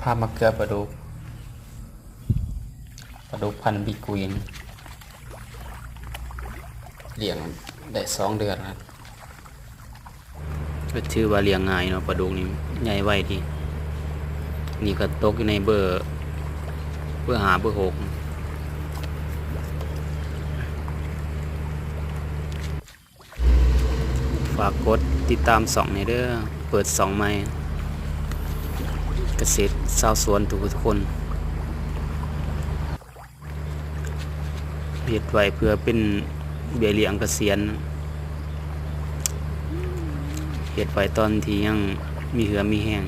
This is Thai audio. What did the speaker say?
พามาเกลือปลาดุกพันธุ์บิกุยนเลี้ยงได้2 เดือนแล้วก็ชื่อว่าเลี้ยงง่ายเนาะปลาดุกนี่ใหญ่ไวดีนี่ก็ตกอยู่ในเบอร์5เบอร์6ฝากกดติดตาม2ในเด้อเปิด2ใหม่เกษตรชาวสวนทุกคนเฮ็ดไว้เพื่อเป็นเบี้ยเลี้ยงเกษียณเฮ็ดไว้ตอนที่ยังมีเหือมีแห้ง